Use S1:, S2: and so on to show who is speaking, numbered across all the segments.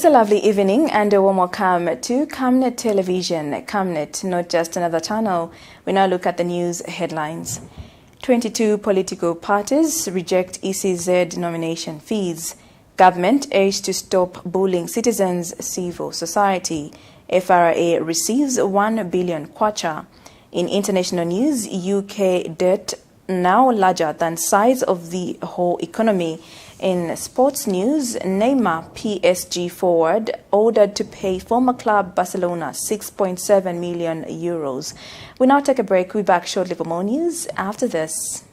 S1: It's a lovely evening and a warm welcome to Camnet Television. Camnet, not just another channel. We now look at the news headlines. 22 political parties reject ECZ nomination fees. Government urged to stop bullying citizens, civil society. FRA receives 1 billion kwacha. In international news, UK debt now larger than size of the whole economy. In sports news, Neymar, PSG forward, ordered to pay former club Barcelona 6.7 million euros. We now take a break. We'll be back shortly for more news after this.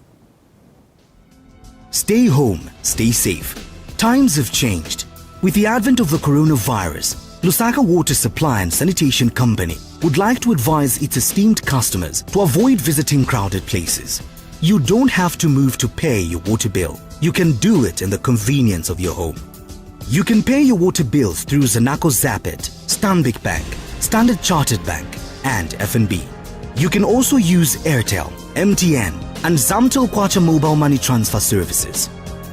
S2: Stay home, stay safe. Times have changed. With the advent of the coronavirus, Lusaka Water Supply and Sanitation Company would like to advise its esteemed customers to avoid visiting crowded places. You don't have to move to pay your water bill. You can do it in the convenience of your home. You can pay your water bills through Zanaco Zapit, Stanbic Bank, Standard Chartered Bank, and FNB. You can also use Airtel, MTN, and Zamtel Kwacha mobile money transfer services.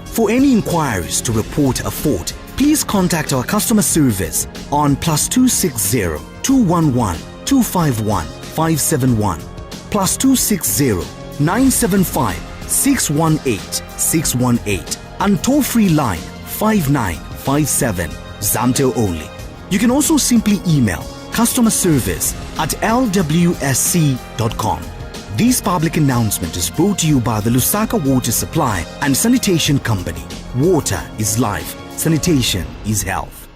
S2: For any inquiries to report a fault, please contact our customer service on +260 211 251 571, +260 975 618 618, and toll-free line 5957, Zamtel only. You can also simply email customerservice@lwsc.com. This public announcement is brought to you by the Lusaka Water Supply and Sanitation Company. Water is life. Sanitation is health.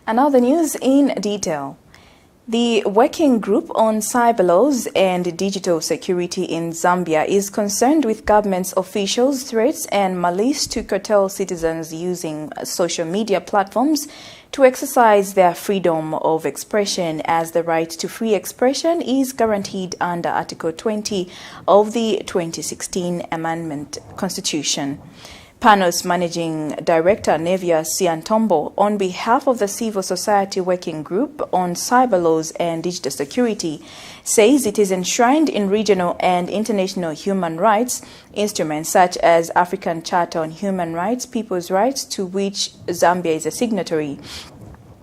S1: And now the news in detail. The Working Group on Cyber Laws and Digital Security in Zambia is concerned with government's officials' threats and malice to curtail citizens using social media platforms to exercise their freedom of expression, as the right to free expression is guaranteed under Article 20 of the 2016 Amendment Constitution. PANO's Managing Director Nevia Siantombo, on behalf of the Civil Society Working Group on Cyber Laws and Digital Security, says it is enshrined in regional and international human rights instruments such as African Charter on Human Rights, People's Rights, to which Zambia is a signatory.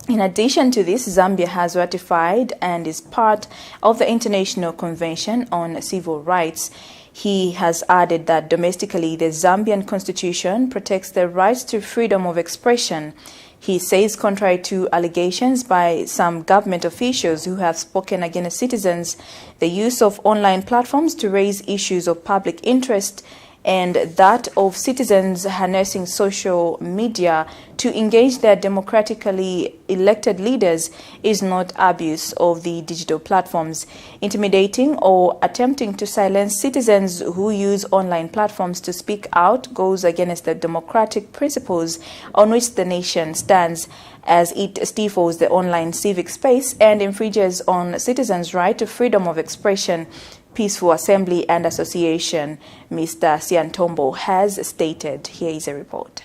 S1: In addition to this, Zambia has ratified and is part of the International Convention on Civil Rights. He has added that domestically, the Zambian constitution protects the right to freedom of expression. He says, contrary to allegations by some government officials who have spoken against citizens, the use of online platforms to raise issues of public interest and that of citizens harnessing social media to engage their democratically elected leaders is not abuse of the digital platforms. Intimidating or attempting to silence citizens who use online platforms to speak out goes against the democratic principles on which the nation stands, as it stifles the online civic space and infringes on citizens' right to freedom of expression, peaceful assembly and association, Mr. Siantombo has stated. Here is a report.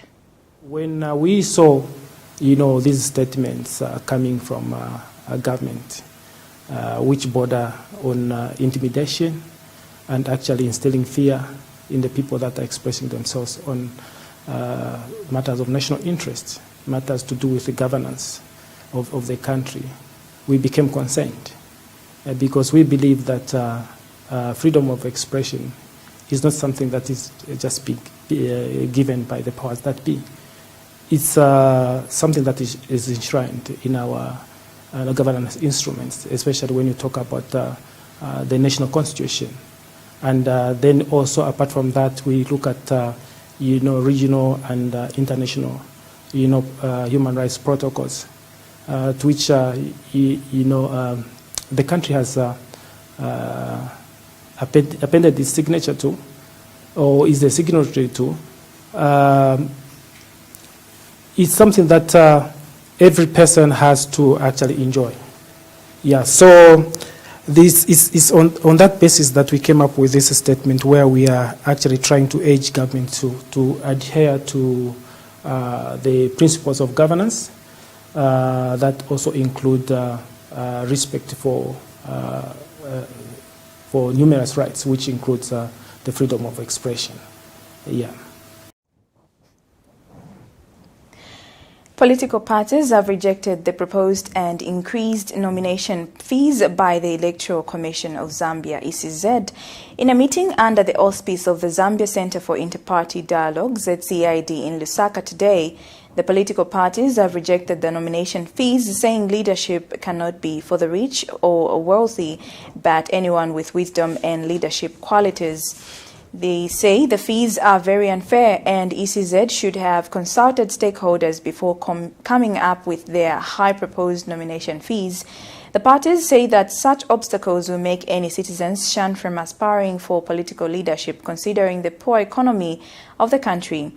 S3: When we saw, these statements coming from a government, which border on intimidation and actually instilling fear in the people that are expressing themselves on matters of national interest, matters to do with the governance of the country, we became concerned because we believe that freedom of expression is not something that is just given by the powers that be. It's something that is enshrined in our governance instruments, especially when you talk about the national constitution. And then also, apart from that, we look at regional and international human rights protocols, to which the country has appended its signature to, or is the signatory to. It's something that every person has to actually enjoy. Yeah, so this is on that basis that we came up with this statement, where we are actually trying to urge government to adhere to the principles of governance that also include respect for numerous rights, which includes the freedom of expression. Yeah.
S1: Political parties have rejected the proposed and increased nomination fees by the Electoral Commission of Zambia, ECZ. In a meeting under the auspice of the Zambia Center for Inter-Party Dialogue, ZCID, in Lusaka today, the political parties have rejected the nomination fees, saying leadership cannot be for the rich or wealthy, but anyone with wisdom and leadership qualities. They say the fees are very unfair and ECZ should have consulted stakeholders before coming up with their high proposed nomination fees. The parties say that such obstacles will make any citizens shun from aspiring for political leadership, considering the poor economy of the country.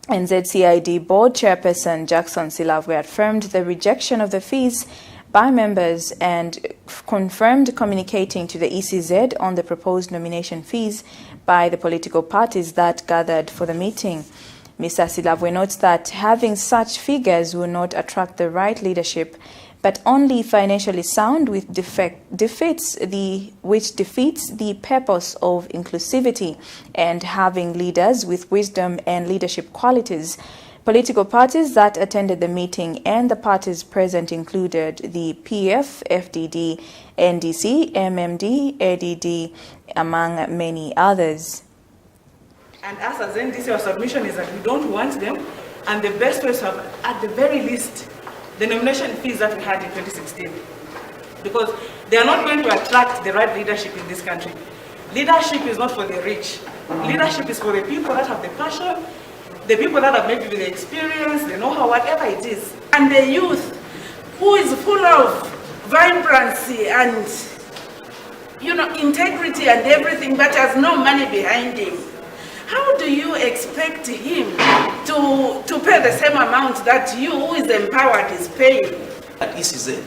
S1: And ZCID board chairperson Jackson Silavwe affirmed the rejection of the fees by members and confirmed communicating to the ECZ on the proposed nomination fees by the political parties that gathered for the meeting. Mr. Silavwe notes that having such figures will not attract the right leadership, but only financially sound, which defeats the purpose of inclusivity and having leaders with wisdom and leadership qualities. Political parties that attended the meeting and the parties present included the PF, FDD, NDC, MMD, ADD, among many others.
S4: And us as NDC, our submission is that we don't want them, and the best way is to have, at the very least, the nomination fees that we had in 2016. Because they are not going to attract the right leadership in this country. Leadership is not for the rich. Leadership is for the people that have the passion, the people that have maybe the experience, the know-how, whatever it is. And the youth who is full of vibrancy and, integrity and everything, but has no money behind him. How do you expect him to pay the same amount that you, who is empowered, is paying?
S5: At ECZ,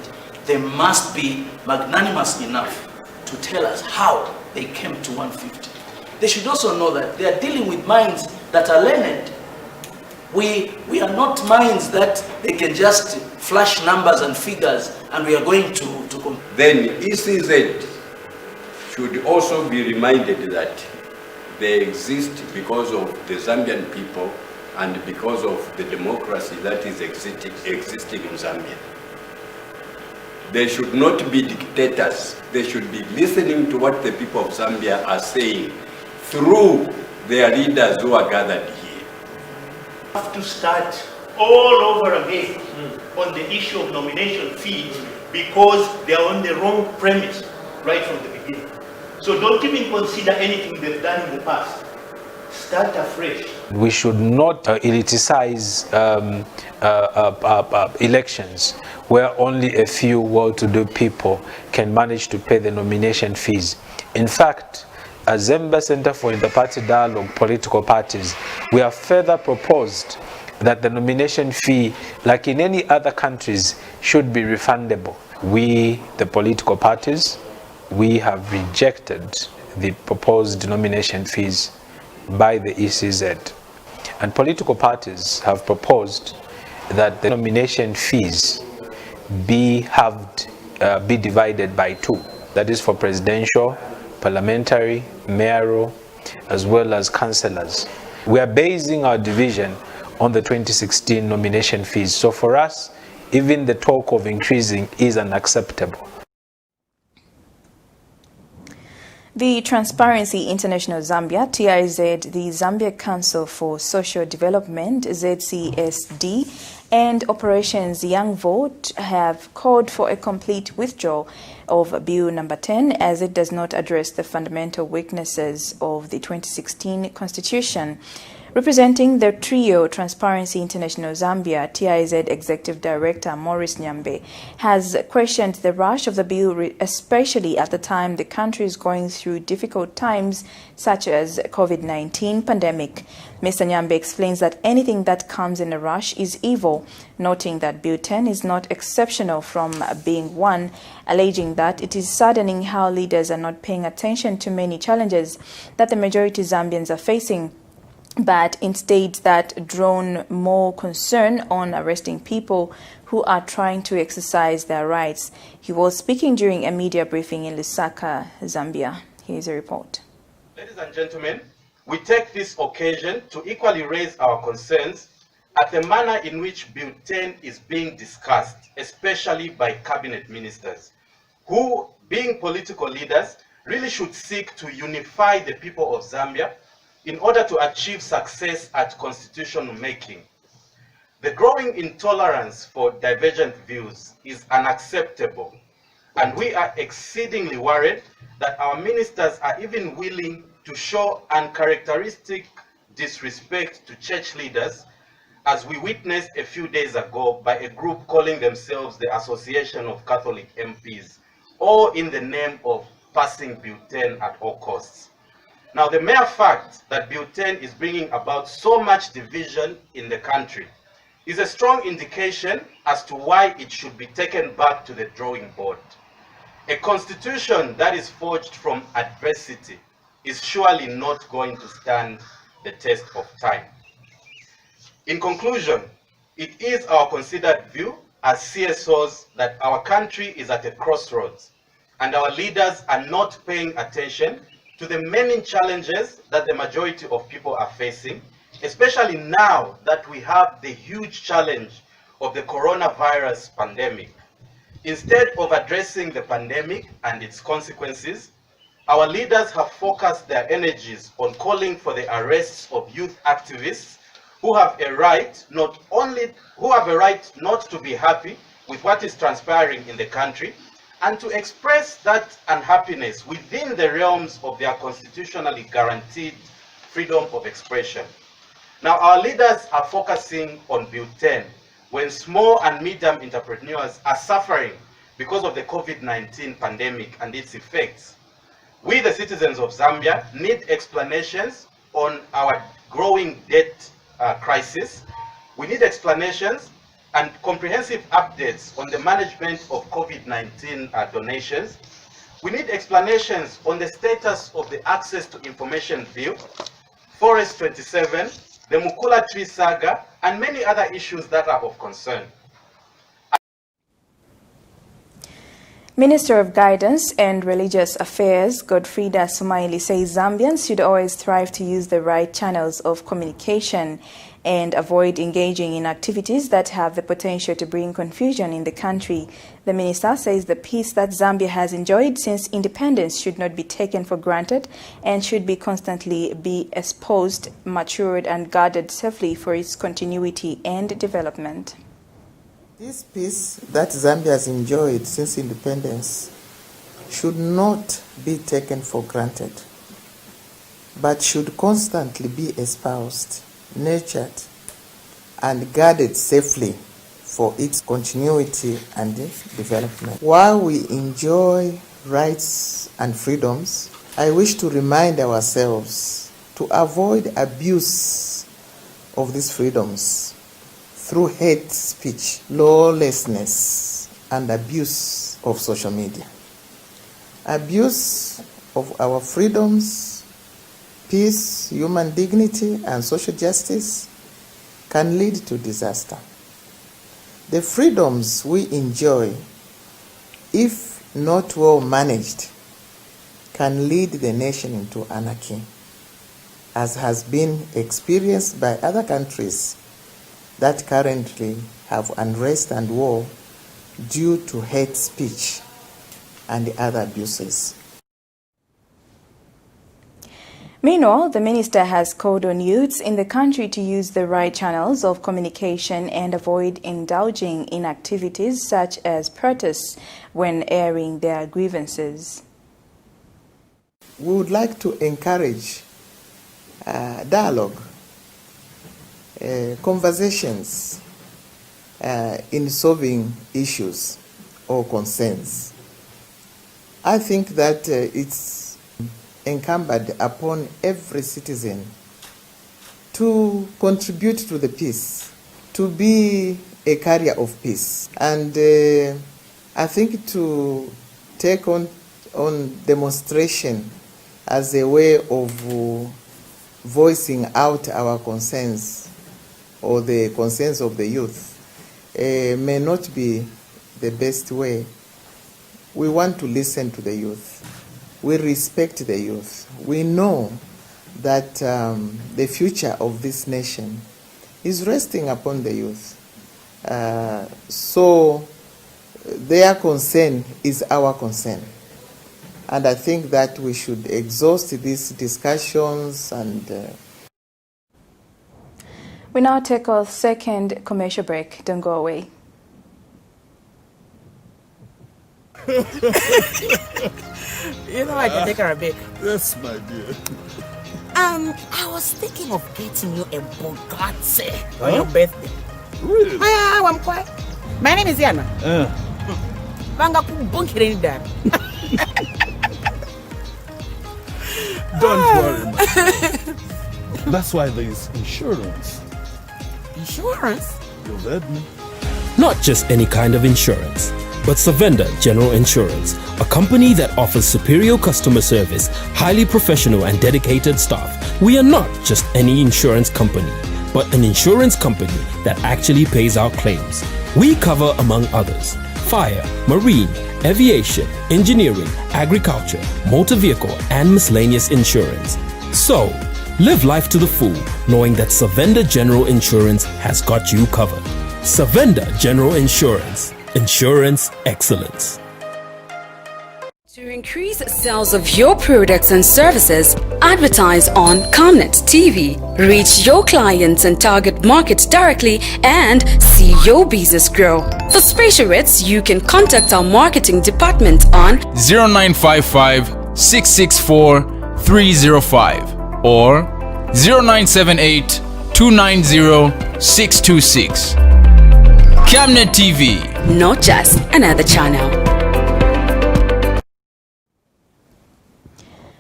S5: they must be magnanimous enough to tell us how they came to 150. They should also know that they are dealing with minds that are learned. We are not minds that they can just flash numbers and figures and we are going to
S6: Then ECZ should also be reminded that they exist because of the Zambian people and because of the democracy that is existing in Zambia. They should not be dictators. They should be listening to what the people of Zambia are saying through their leaders who are gathered here.
S7: We have to start all over again on the issue of nomination fees because they are on the wrong premise right from the beginning. So don't even consider anything they've done in the past. Start afresh.
S8: We should not eliticize elections where only a few well-to-do people can manage to pay the nomination fees. In fact, as Zambia Center for Inter-Party Dialogue political parties, we have further proposed that the nomination fee, like in any other countries, should be refundable. We, the political parties, we have rejected the proposed nomination fees by the ECZ. And political parties have proposed that the nomination fees be divided by two. That is for presidential, parliamentary, mayoral, as well as councillors. We are basing our division on the 2016 nomination fees. So for us, even the talk of increasing is unacceptable.
S1: The Transparency International Zambia, TIZ, the Zambia Council for Social Development, ZCSD, and Operations Young Vote have called for a complete withdrawal of Bill number 10 as it does not address the fundamental weaknesses of the 2016 Constitution. Representing the trio, Transparency International Zambia, TIZ Executive Director Maurice Nyambe has questioned the rush of the bill, especially at the time the country is going through difficult times such as COVID-19 pandemic. Mr. Nyambe explains that anything that comes in a rush is evil, noting that Bill 10 is not exceptional from being one, alleging that it is saddening how leaders are not paying attention to many challenges that the majority Zambians are facing, but instead that drawn more concern on arresting people who are trying to exercise their rights. He was speaking during a media briefing in Lusaka, Zambia. Here's a report.
S9: Ladies and gentlemen, we take this occasion to equally raise our concerns at the manner in which Bill 10 is being discussed, especially by cabinet ministers, who, being political leaders, really should seek to unify the people of Zambia in order to achieve success at constitutional making. The growing intolerance for divergent views is unacceptable, and we are exceedingly worried that our ministers are even willing to show uncharacteristic disrespect to church leaders, as we witnessed a few days ago by a group calling themselves the Association of Catholic MPs, all in the name of passing Bill 10 at all costs. Now, the mere fact that Bill 10 is bringing about so much division in the country is a strong indication as to why it should be taken back to the drawing board. A constitution that is forged from adversity is surely not going to stand the test of time. In conclusion, it is our considered view as CSOs that our country is at a crossroads, and our leaders are not paying attention to the many challenges that the majority of people are facing, especially now that we have the huge challenge of the coronavirus pandemic. Instead of addressing the pandemic and its consequences, our leaders have focused their energies on calling for the arrests of youth activists who have a right not to be happy with what is transpiring in the country, and to express that unhappiness within the realms of their constitutionally guaranteed freedom of expression. Now, our leaders are focusing on Bill 10 when small and medium entrepreneurs are suffering because of the COVID-19 pandemic and its effects. We, the citizens of Zambia, need explanations on our growing debt crisis. We need explanations and comprehensive updates on the management of COVID-19 donations. We need explanations on the status of the Access to Information Bill, Forest 27, the Mukula Tree Saga, and many other issues that are of concern.
S1: Minister of Guidance and Religious Affairs, Godfrida Sumaili, says Zambians should always strive to use the right channels of communication and avoid engaging in activities that have the potential to bring confusion in the country. The minister says the peace that Zambia has enjoyed since independence should not be taken for granted and should be constantly be espoused, matured and guarded safely for its continuity and development.
S10: This peace that Zambia has enjoyed since independence should not be taken for granted, but should constantly be espoused, nurtured, and guarded safely for its continuity and development. While we enjoy rights and freedoms, I wish to remind ourselves to avoid abuse of these freedoms through hate speech, lawlessness, and abuse of social media. Abuse of our freedoms, peace, human dignity, and social justice can lead to disaster. The freedoms we enjoy, if not well managed, can lead the nation into anarchy, as has been experienced by other countries that currently have unrest and war due to hate speech and other abuses.
S1: Meanwhile, the minister has called on youths in the country to use the right channels of communication and avoid indulging in activities such as protests when airing their grievances.
S10: We would like to encourage dialogue, conversations in solving issues or concerns. I think that it's incumbent upon every citizen to contribute to the peace, to be a carrier of peace. And I think to take on demonstration as a way of voicing out our concerns or the concerns of the youth may not be the best way. We want to listen to the youth. We respect the youth. We know that the future of this nation is resting upon the youth. So their concern is our concern. And I think that we should exhaust these discussions and...
S1: We now take our second commercial break. Don't go away.
S11: You know I can take her a bit.
S12: Yes, my dear.
S11: I was thinking of getting you a Bugatti on your birthday.
S12: Really?
S11: I'm quiet. My name is Yana.
S12: Don't worry, my dear. That's why there is insurance.
S11: Insurance?
S12: You heard me.
S13: Not just any kind of insurance, but Savenda General Insurance, a company that offers superior customer service, highly professional and dedicated staff. We are not just any insurance company, but an insurance company that actually pays our claims. We cover, among others, fire, marine, aviation, engineering, agriculture, motor vehicle, and miscellaneous insurance. So, live life to the full, knowing that Savenda General Insurance has got you covered. Savenda General Insurance. Insurance excellence.
S14: To increase sales of your products and services, advertise on Camnet TV. Reach your clients and target markets directly and see your business grow. For special rates, you can contact our marketing department on
S15: 0955 664 305 or 0978 290 626. Camnet TV.
S14: Not just another channel.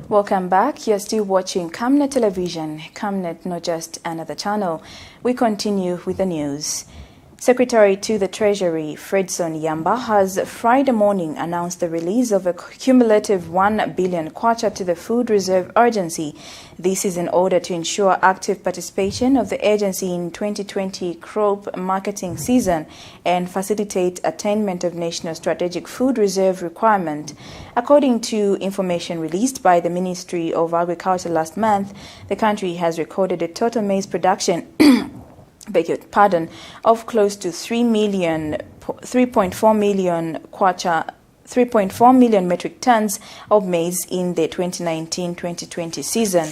S1: Welcome back. You're still watching Camnet Television. Camnet, not just another channel. We continue with the news. Secretary to the Treasury, Fredson Yamba, has Friday morning announced the release of a cumulative 1 billion kwacha to the Food Reserve Agency. This is in order to ensure active participation of the agency in 2020 crop marketing season and facilitate attainment of National Strategic Food Reserve requirement. According to information released by the Ministry of Agriculture last month, the country has recorded a total maize production of close to 3.4 million metric tons of maize in the 2019-2020 season.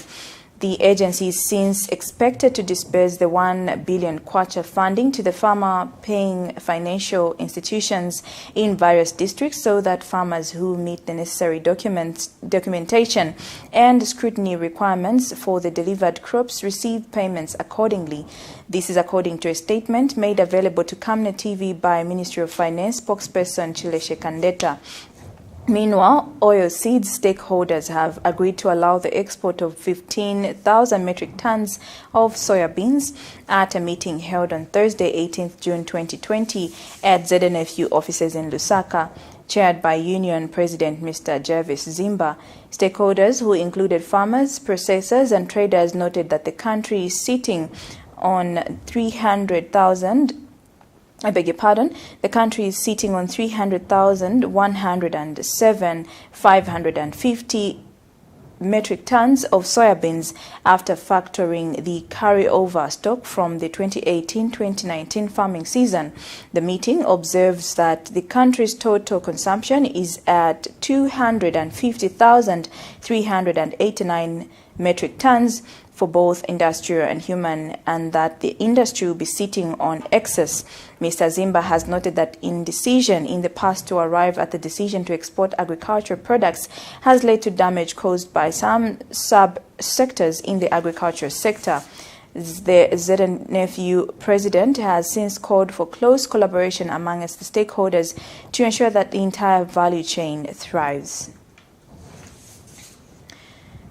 S1: The agency is since expected to disburse the 1 billion kwacha funding to the farmer-paying financial institutions in various districts so that farmers who meet the necessary documentation and scrutiny requirements for the delivered crops receive payments accordingly. This is according to a statement made available to Camnet TV by Ministry of Finance spokesperson Chileshe Kandeta. Meanwhile, oilseed stakeholders have agreed to allow the export of 15,000 metric tons of soybeans at a meeting held on Thursday, 18th June 2020 at ZNFU offices in Lusaka, chaired by Union President Mr. Jarvis Zimba. Stakeholders, who included farmers, processors and traders, noted that the country is sitting on 300,000 The country is sitting on 300,107,550 metric tons of soybeans after factoring the carryover stock from the 2018-2019 farming season. The meeting observes that the country's total consumption is at 250,389 metric tons for both industrial and human, and that the industry will be sitting on excess. Mr. Zimba has noted that indecision in the past to arrive at the decision to export agricultural products has led to damage caused by some sub-sectors in the agricultural sector. The ZNFU president has since called for close collaboration amongst the stakeholders to ensure that the entire value chain thrives.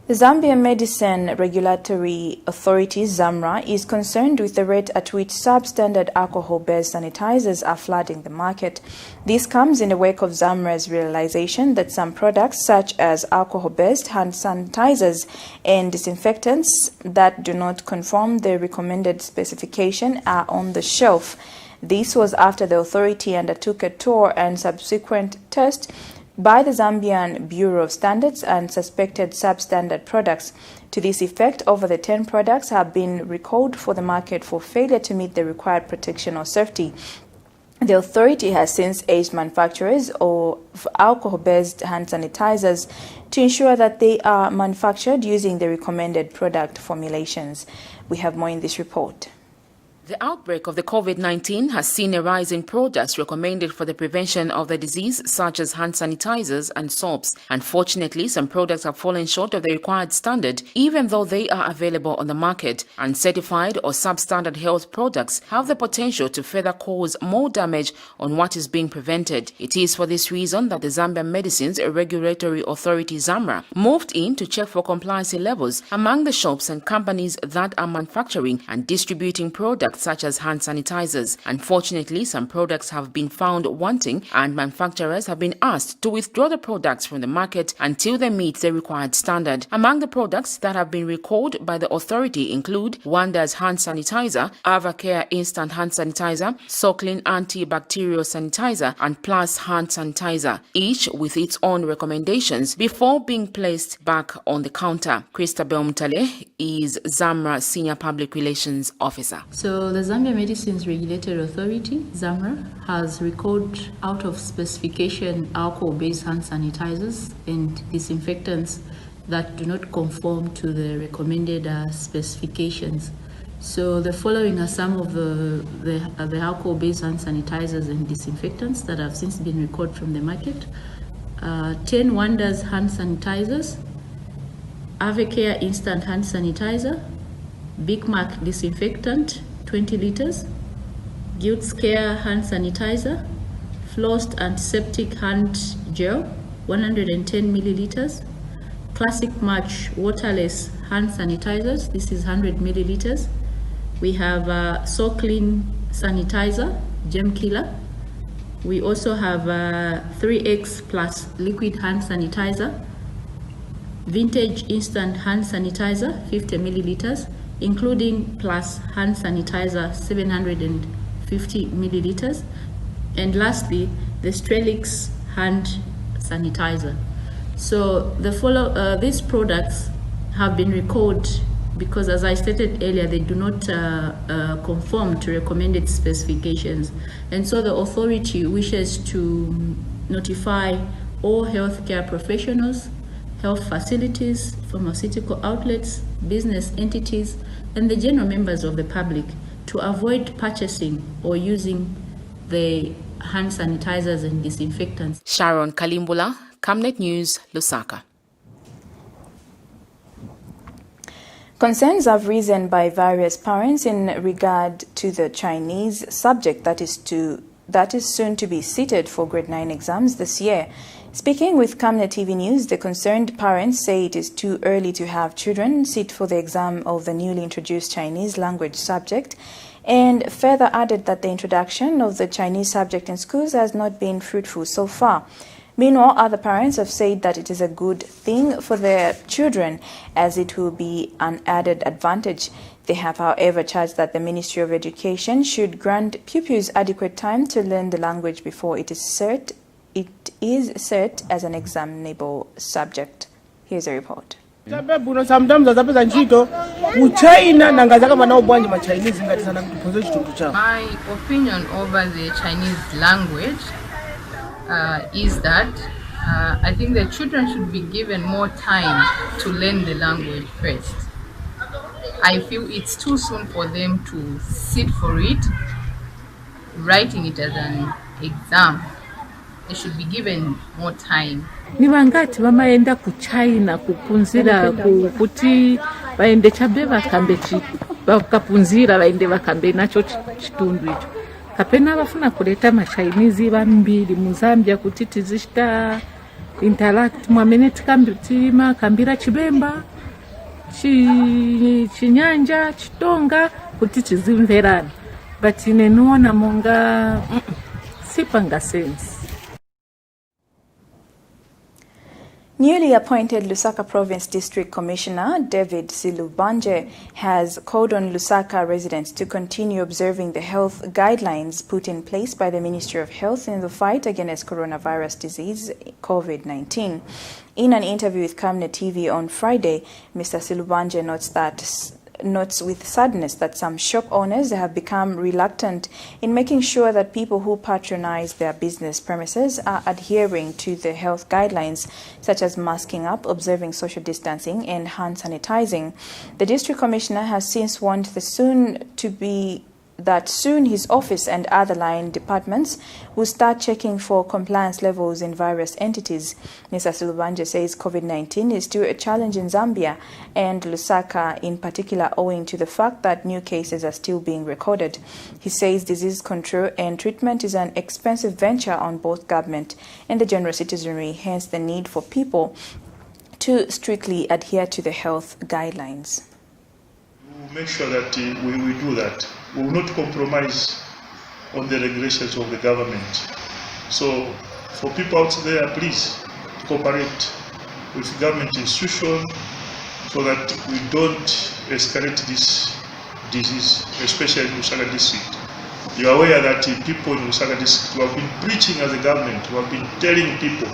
S1: The Zambia Medicine Regulatory Authority, ZAMRA, is concerned with the rate at which substandard alcohol-based sanitizers are flooding the market. This comes in the wake of ZAMRA's realization that some products, such as alcohol-based hand sanitizers and disinfectants that do not conform the recommended specification, are on the shelf. This was after the authority undertook a tour and subsequent test by the Zambian Bureau of Standards and suspected substandard products. To this effect, over the 10 products have been recalled for the market for failure to meet the required protection or safety. The authority has since urged manufacturers of alcohol-based hand sanitizers to ensure that they are manufactured using the recommended product formulations. We have more in this report.
S16: The outbreak of the COVID-19 has seen a rise in products recommended for the prevention of the disease, such as hand sanitizers and soaps. Unfortunately, some products have fallen short of the required standard, even though they are available on the market. Uncertified or substandard health products have the potential to further cause more damage on what is being prevented. It is for this reason that the Zambian Medicines Regulatory Authority (ZAMRA) moved in to check for compliance levels among the shops and companies that are manufacturing and distributing products such as hand sanitizers. Unfortunately, some products have been found wanting and manufacturers have been asked to withdraw the products from the market until they meet the required standard. Among the products that have been recalled by the authority include Wonders Hand Sanitizer, Avacare Instant Hand Sanitizer, Soclean Antibacterial Sanitizer, and Plus Hand Sanitizer, each with its own recommendations before being placed back on the counter. Christabel Mutale is ZAMRA Senior Public Relations Officer.
S17: So the Zambia Medicines Regulatory Authority, ZAMRA, has recalled out of specification alcohol-based hand sanitizers and disinfectants that do not conform to the recommended specifications. So the following are some of the alcohol-based hand sanitizers and disinfectants that have since been recalled from the market. 10 Wonders hand sanitizers, Avacare Instant Hand Sanitizer, Big Mac Disinfectant, 20 liters, Guilt's Care Hand Sanitizer, Flossed Antiseptic Hand Gel, 110 milliliters, Classic Match Waterless Hand Sanitizers, this is 100 milliliters. We have Soclean Sanitizer, Germ Killer. We also have 3X Plus Liquid Hand Sanitizer, Vintage Instant Hand Sanitizer, 50 milliliters, including Plus Hand Sanitizer, 750 milliliters. And lastly, the Strelix Hand Sanitizer. So these products have been recalled because, as I stated earlier, they do not conform to recommended specifications. And so the authority wishes to notify all healthcare professionals, health facilities, pharmaceutical outlets, business entities, and the general members of the public to avoid purchasing or using the hand sanitizers and disinfectants.
S16: Sharon Kalimbula, Camnet News, Lusaka.
S1: Concerns have risen by various parents in regard to the Chinese subject that is soon to be seated for grade 9 exams this year. Speaking with Camnet TV News, the concerned parents say it is too early to have children sit for the exam of the newly introduced Chinese language subject, and further added that the introduction of the Chinese subject in schools has not been fruitful so far. Meanwhile, other parents have said that it is a good thing for their children as it will be an added advantage. They have, however, charged that the Ministry of Education should grant pupils adequate time to learn the language before it is set as an examinable subject. Here's a report.
S18: Sometimes my opinion over the Chinese language is that I think the children should be given more time to learn the language first. I feel it's too soon for them to sit for it, writing it as an exam. They should be given more time.
S19: Ni wangati vamaenda ku China kupunzira kuti vaende chabe vakapunzira vaende vakambe nacho chitundu icho. Kapena vafuna kuleta maChinese vambiri mu Zambia kuti tizishita interact mwamene tikambira chibemba chinyanja chitonga kuti tizimverana, but inenoona monga sipanga sense.
S1: Newly appointed Lusaka Province District Commissioner David Silubanje has called on Lusaka residents to continue observing the health guidelines put in place by the Ministry of Health in the fight against coronavirus disease COVID-19. In an interview with Camnet TV on Friday, Mr. Silubanje notes with sadness that some shop owners have become reluctant in making sure that people who patronize their business premises are adhering to the health guidelines, such as masking up, observing social distancing, and hand sanitizing. The district commissioner has since warned that soon his office and other line departments will start checking for compliance levels in various entities. Mr. Silubanje says COVID-19 is still a challenge in Zambia and Lusaka in particular, owing to the fact that new cases are still being recorded. He says disease control and treatment is an expensive venture on both government and the general citizenry, hence the need for people to strictly adhere to the health guidelines.
S20: We'll make sure that we do that. We will not compromise on the regulations of the government. So for people out there, please cooperate with government institutions so that we don't escalate this disease, especially in Lusaka district. You are aware that people in Lusaka district who have been preaching as a government, who have been telling people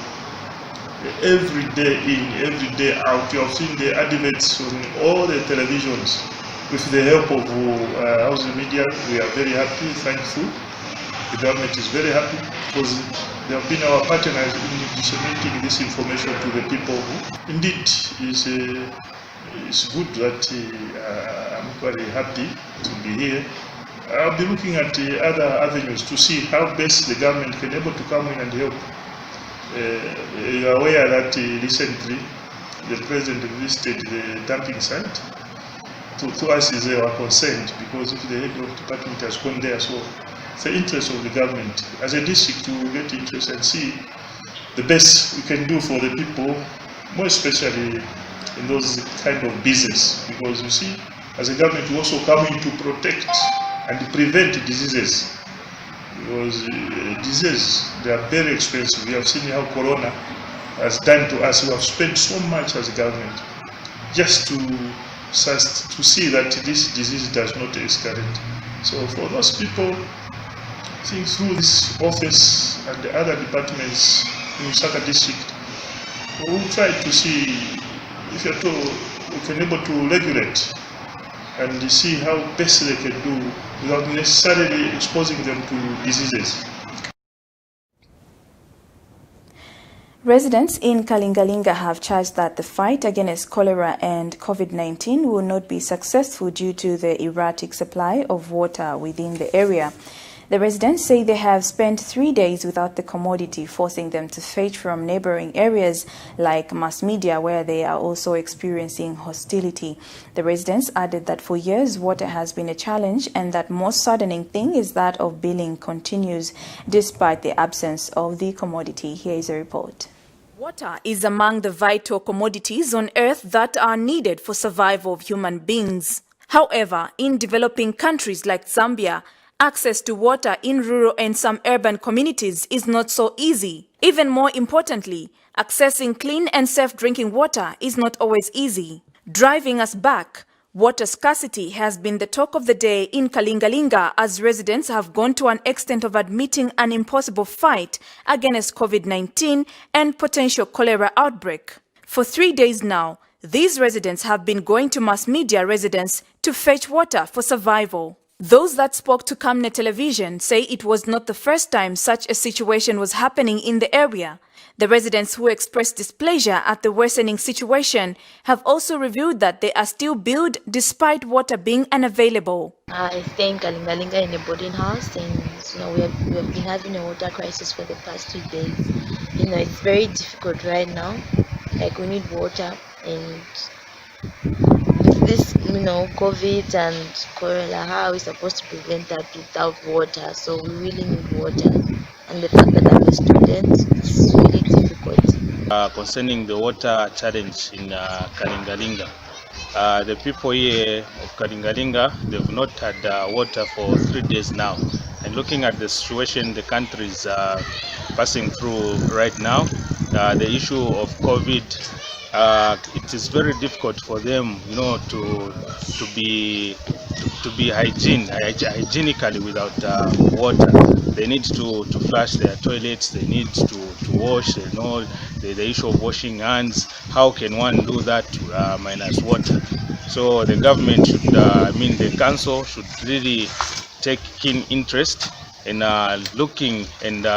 S20: every day in, every day out. You have seen the adverts on all the televisions. With the help of housing media, we are very happy, thankful. The government is very happy because they have been our partners in disseminating this information to the people. Indeed, it's good that I'm very happy to be here. I'll be looking at other avenues to see how best the government can be able to come in and help. You are aware that recently the president visited the dumping site. To us is our consent, because if the head of department has gone there, so it's the interest of the government. As a district, we will get interest and see the best we can do for the people, more especially in those kind of business, because you see, as a government, we also come in to protect and prevent diseases, because diseases, they are very expensive. We have seen how Corona has done to us. We have spent so much as a government just to see that this disease does not escalate. So for those people, I think through this office and the other departments in Lusaka district, we will try to see if at all we can be able to regulate and see how best they can do without necessarily exposing them to diseases.
S1: Residents in Kalingalinga have charged that the fight against cholera and COVID-19 will not be successful due to the erratic supply of water within the area. The residents say they have spent 3 days without the commodity, forcing them to fetch from neighboring areas like mass media, where they are also experiencing hostility. The residents added that for years water has been a challenge, and that most saddening thing is that of billing continues despite the absence of the commodity. Here is a report. Water is among the vital commodities on earth that are needed for survival of human beings. However, in developing countries like Zambia, access to water in rural and some urban communities is not so easy. Even more importantly, accessing clean and safe drinking water is not always easy. Driving us back, water scarcity has been the talk of the day in Kalingalinga, as residents have gone to an extent of admitting an impossible fight against COVID-19 and potential cholera outbreak. For 3 days now, these residents have been going to mass media residents to fetch water for survival. Those that spoke to Camnet Television say it was not the first time such a situation was happening in the area. The residents who expressed displeasure at the worsening situation have also revealed that they are still billed despite water being unavailable.
S21: I stay in Kalingalinga in a boarding house, and we have been having a water crisis for the past 2 days. It's very difficult right now. Like, we need water, and this, COVID and cholera, how are we supposed to prevent that without water? So we really need water, and the fact that I'm a student, it's really difficult.
S22: Concerning the water challenge in Kalingalinga, the people here of Kalingalinga, they've not had water for 3 days now. And looking at the situation the country is passing through right now, the issue of COVID, it is very difficult for them, to be hygienically without water. They need to flush their toilets. They need to wash. The issue of washing hands. How can one do that minus water? So the government should, the council should really take keen interest in looking and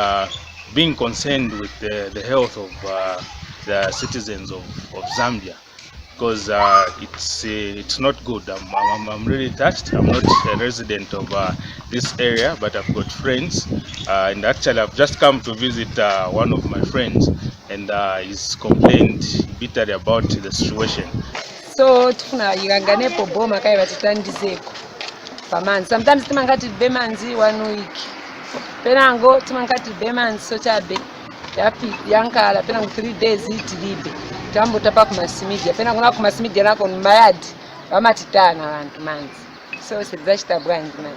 S22: being concerned with the health of the citizens of Zambia, because it's not good. I'm really touched. I'm not a resident of this area, but I've got friends, and actually I've just come to visit one of my friends, and he's complained bitterly about the situation.
S2: So tuna yiganganepo boma kai batitandizeko pamanzi. Sometimes timangati bemanzi 1 week. Penango timangati bemanzi so chabe yapi yankala penango 3 days itilibe. Tambo tapa ku masimidia. Penango na ku masimidia nako mayadi bamatitana abantu manzi. So sibzashita bwanji man.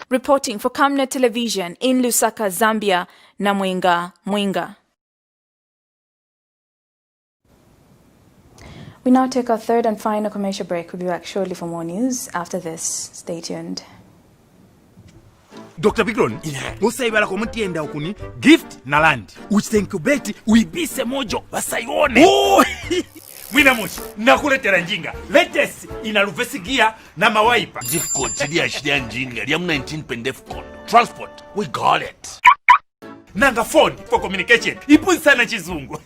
S1: Reporting for Camnet Television in Lusaka, Zambia, Namwinga Mwinga. We now take our third and final commercial break. We'll be back shortly for more news after this. Stay tuned.
S3: Dr. Bigron, musaibala komutienda ukuni gift na land. Uchenkubeti uibise mojo basayone. Oh! Mwina mochi, nakuletera njinga. Latest inaluvesi gear na mawaipa.
S23: Gift code chidia shidia njinga. Liam 19 pendef code. Transport, we got it.
S3: Nanga phone for communication. Ipu sana chizungu.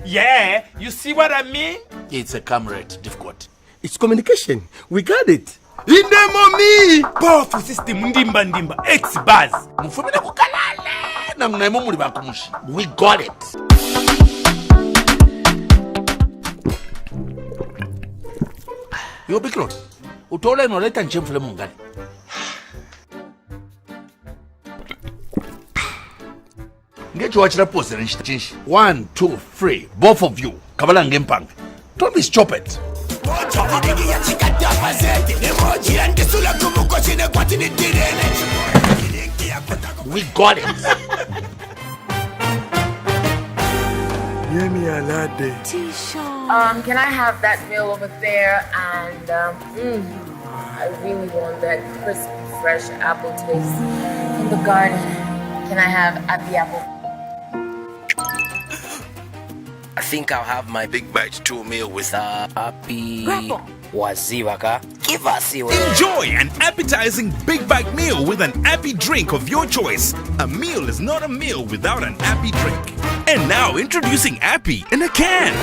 S3: Yeah, you see what I mean?
S23: It's a Camnet difficult.
S3: It's communication. We got it. Indemoni! Powerful system ndimba X-Buzz.
S23: Mfumile kukalale. Na mnaimo muri bakumushi. We got it. Yo Bikron, utole no leta nchemfule mungani. Get watch the poster and change. 1, 2, 3. Both of you. Kabala ngempang. Don't be stupid. We got it.
S24: Can I have that meal over there? And I really want that crisp, fresh apple taste from the garden. Can I have apple?
S25: I think I'll have my big bite 2 meal with Appy Waziwaka. Give us your
S3: enjoy an appetizing big bite meal with an Appy drink of your choice. A meal is not a meal without an Appy drink. And now introducing Appy in a can.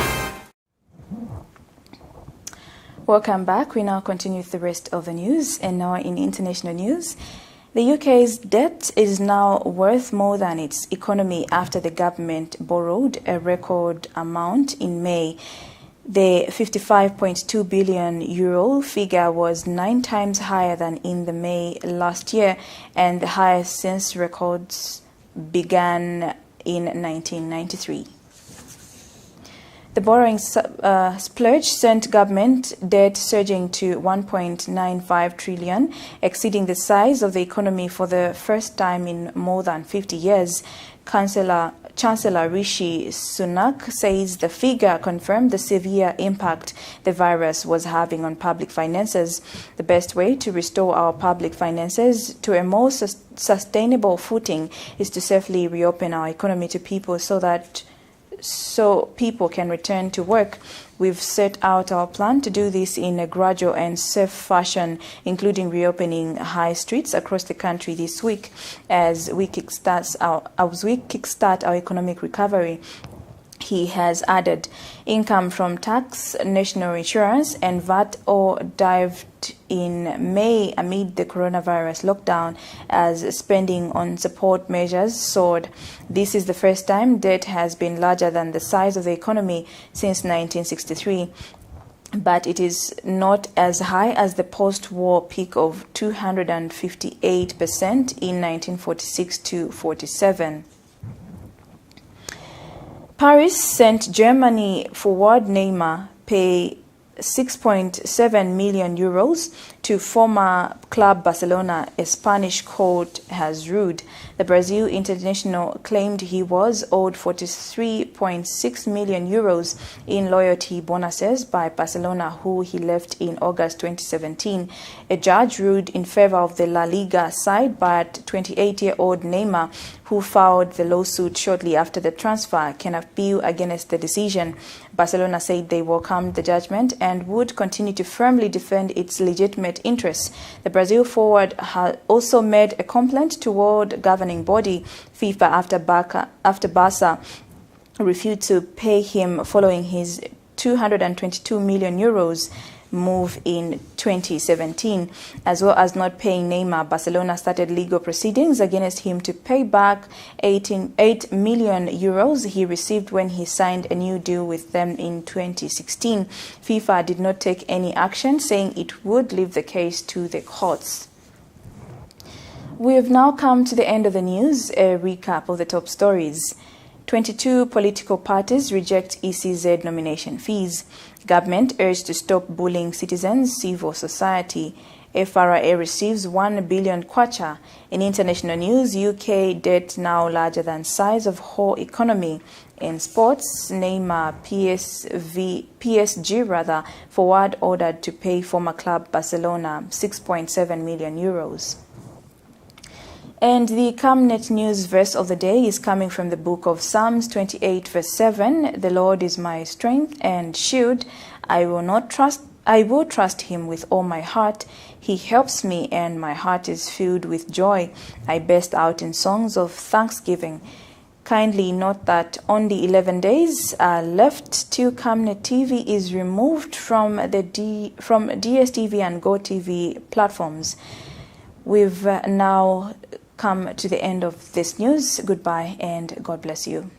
S1: Welcome back. We now continue with the rest of the news, and now in international news. The UK's debt is now worth more than its economy after the government borrowed a record amount in May. The €55.2 billion figure was 9 times higher than in the May last year, and the highest since records began in 1993. The borrowing splurge sent government debt surging to $1.95 trillion, exceeding the size of the economy for the first time in more than 50 years. Chancellor Rishi Sunak says the figure confirmed the severe impact the virus was having on public finances. The best way to restore our public finances to a more sustainable footing is to safely reopen our economy to people so people can return to work. We've set out our plan to do this in a gradual and safe fashion, including reopening high streets across the country this week as we kickstart our economic recovery. He has added, income from tax, national insurance and VAT all dived in May amid the coronavirus lockdown as spending on support measures soared. This is the first time debt has been larger than the size of the economy since 1963. But it is not as high as the post-war peak of 258% in 1946 to 47. Paris sent Germany forward Neymar pay €6.7 million to former club Barcelona, a Spanish court has ruled. The Brazil international claimed he was owed 43.6 million euros in loyalty bonuses by Barcelona, who he left in August 2017. A judge ruled in favor of the La Liga side, but 28-year-old Neymar, who filed the lawsuit shortly after the transfer, can appeal against the decision. Barcelona said they welcomed the judgment and would continue to firmly defend its legitimate interests. The Brazil forward had also made a complaint toward governing body FIFA after Barca refused to pay him following his 222 million euros move in 2017. As well as not paying Neymar, Barcelona started legal proceedings against him to pay back 8 million euros he received when he signed a new deal with them in 2016. FIFA did not take any action, saying it would leave the case to the courts. We have now come to the end of the news. A recap of the top stories. 22 political parties reject ECZ nomination fees. Government urged to stop bullying citizens. Civil society. FRA receives 1 billion kwacha. In international news, UK debt now larger than size of whole economy. In sports, Neymar PSG forward ordered to pay former club Barcelona 6.7 million euros. And the Camnet News verse of the day is coming from the book of Psalms 28 verse 7. The Lord is my strength and shield. I will trust him with all my heart. He helps me and my heart is filled with joy. I burst out in songs of thanksgiving. Kindly note that only 11 days are left till Camnet TV is removed from DSTV and GoTV platforms. We've now come to the end of this news. Goodbye and God bless you.